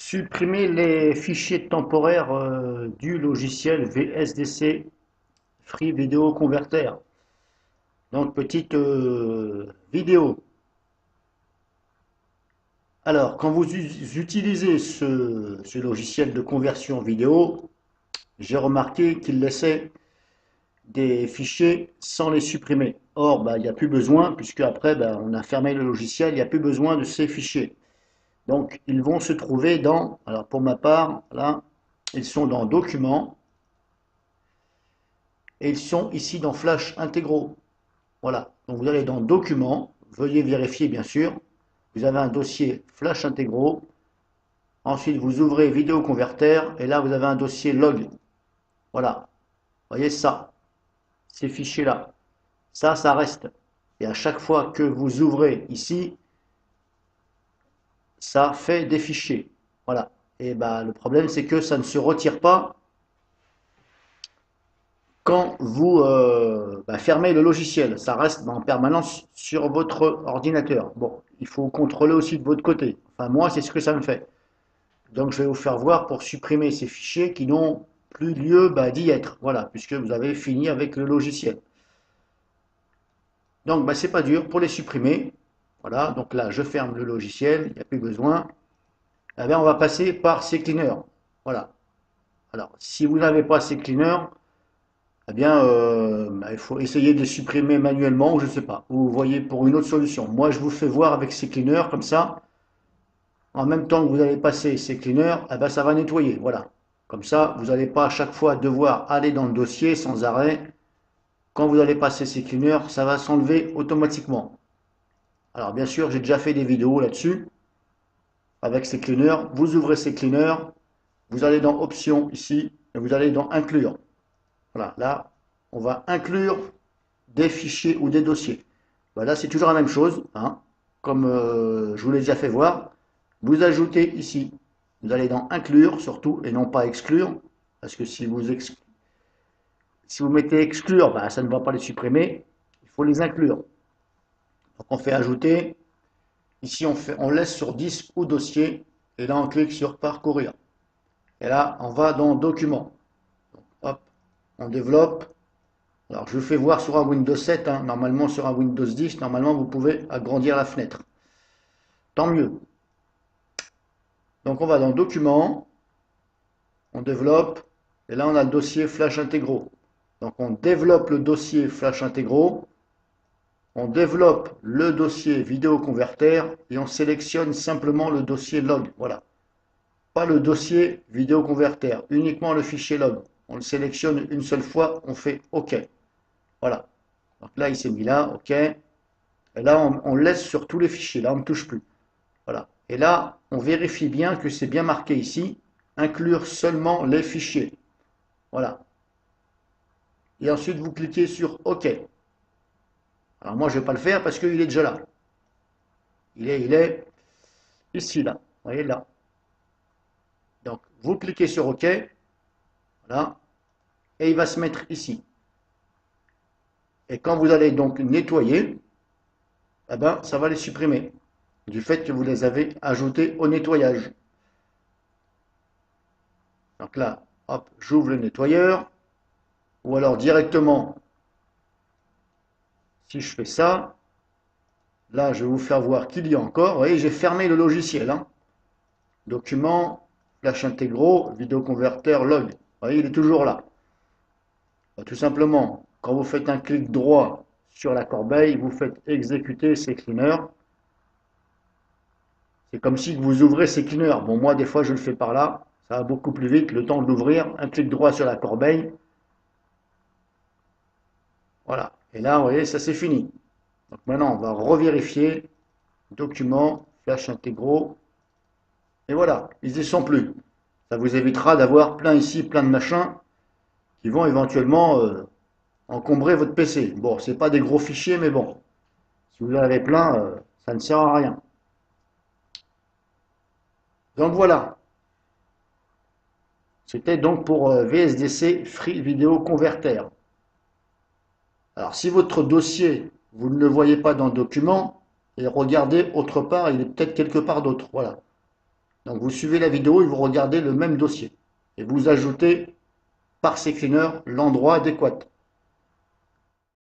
Supprimer les fichiers temporaires du logiciel VSDC Free Video Converter. Donc petite vidéo. Alors quand vous utilisez ce logiciel de conversion vidéo, j'ai remarqué qu'il laissait des fichiers sans les supprimer. Or, il n'y a plus besoin, puisque après, on a fermé le logiciel, il n'y a plus besoin de ces fichiers. Donc, ils vont se trouver dans, alors pour ma part, là, ils sont dans Documents, et ils sont ici dans Flash intégraux. Voilà, donc vous allez dans Documents, veuillez vérifier bien sûr, vous avez un dossier Flash intégraux, ensuite vous ouvrez Vidéo Converter, et là vous avez un dossier Log. Voilà, vous voyez ça, ces fichiers-là, ça reste. Et à chaque fois que vous ouvrez ici, ça fait des fichiers. Voilà. Et le problème, c'est que ça ne se retire pas quand vous fermez le logiciel. Ça reste en permanence sur votre ordinateur. Bon, il faut contrôler aussi de votre côté. Enfin, moi, c'est ce que ça me fait. Donc, je vais vous faire voir pour supprimer ces fichiers qui n'ont plus lieu d'y être. Voilà, puisque vous avez fini avec le logiciel. Donc, c'est pas dur pour les supprimer. Voilà, donc là, je ferme le logiciel, il n'y a plus besoin. Eh bien, on va passer par CCleaner. Voilà. Alors, si vous n'avez pas CCleaner, eh bien, il faut essayer de les supprimer manuellement ou je ne sais pas. Vous voyez pour une autre solution. Moi, je vous fais voir avec CCleaner, comme ça, en même temps que vous allez passer CCleaner, eh bien, ça va nettoyer. Voilà. Comme ça, vous n'allez pas à chaque fois devoir aller dans le dossier sans arrêt. Quand vous allez passer CCleaner, ça va s'enlever automatiquement. Alors, bien sûr, j'ai déjà fait des vidéos là-dessus avec CCleaner. Vous ouvrez CCleaner, vous allez dans Options ici, et vous allez dans Inclure. Voilà, là, on va inclure des fichiers ou des dossiers. Là, c'est toujours la même chose, hein, comme je vous l'ai déjà fait voir. Vous ajoutez ici, vous allez dans Inclure surtout, et non pas Exclure, parce que si vous mettez Exclure, ça ne va pas les supprimer, il faut les inclure. Donc on fait Ajouter, ici on laisse sur Disque ou Dossier, et là on clique sur Parcourir. Et là, on va dans Documents. Hop, on développe. Alors, je vous fais voir sur un Windows 7. Hein. Normalement, sur un Windows 10, normalement, vous pouvez agrandir la fenêtre. Tant mieux. Donc, on va dans Documents. On développe. Et là, on a le dossier Flash intégraux. Donc, on développe le dossier Flash intégraux. On développe le dossier Vidéo Converter. Et on sélectionne simplement le dossier Log. Voilà. Pas le dossier Vidéo Converter. Uniquement le fichier Log. On le sélectionne une seule fois. On fait OK. Voilà. Donc là, il s'est mis là, OK. Et là, on laisse sur tous les fichiers. Là, on ne touche plus. Voilà. Et là, on vérifie bien que c'est bien marqué ici. Inclure seulement les fichiers. Voilà. Et ensuite, vous cliquez sur OK. Alors moi, je ne vais pas le faire parce qu'il est déjà là. Il est ici, là. Vous voyez, là. Donc, vous cliquez sur OK. Voilà. Et il va se mettre ici. Et quand vous allez donc nettoyer, ça va les supprimer. Du fait que vous les avez ajoutés au nettoyage. Donc là, hop, j'ouvre le nettoyeur. Ou alors directement, si je fais ça, là, je vais vous faire voir qu'il y a encore. Vous voyez, j'ai fermé le logiciel. Hein. Document, flash intégraux, vidéoconverteur, log. Vous voyez, il est toujours là. Tout simplement, quand vous faites un clic droit sur la corbeille, vous faites exécuter CCleaner. C'est comme si vous ouvrez CCleaner. Bon, moi, des fois, je le fais par là. Ça va beaucoup plus vite, le temps de l'ouvrir. Un clic droit sur la corbeille. Voilà. Et là, vous voyez, ça c'est fini. Donc maintenant, on va revérifier. Documents, flash intégraux. Et voilà, ils n'y sont plus. Ça vous évitera d'avoir plein ici, plein de machins qui vont éventuellement encombrer votre PC. Bon, c'est pas des gros fichiers, mais bon, si vous en avez plein, ça ne sert à rien. Donc voilà, c'était donc pour VSDC Free Video Converter. Alors si votre dossier, vous ne le voyez pas dans Documents, et regardez autre part, il est peut-être quelque part d'autre. Voilà. Donc vous suivez la vidéo et vous regardez le même dossier. Et vous ajoutez par screener l'endroit adéquat.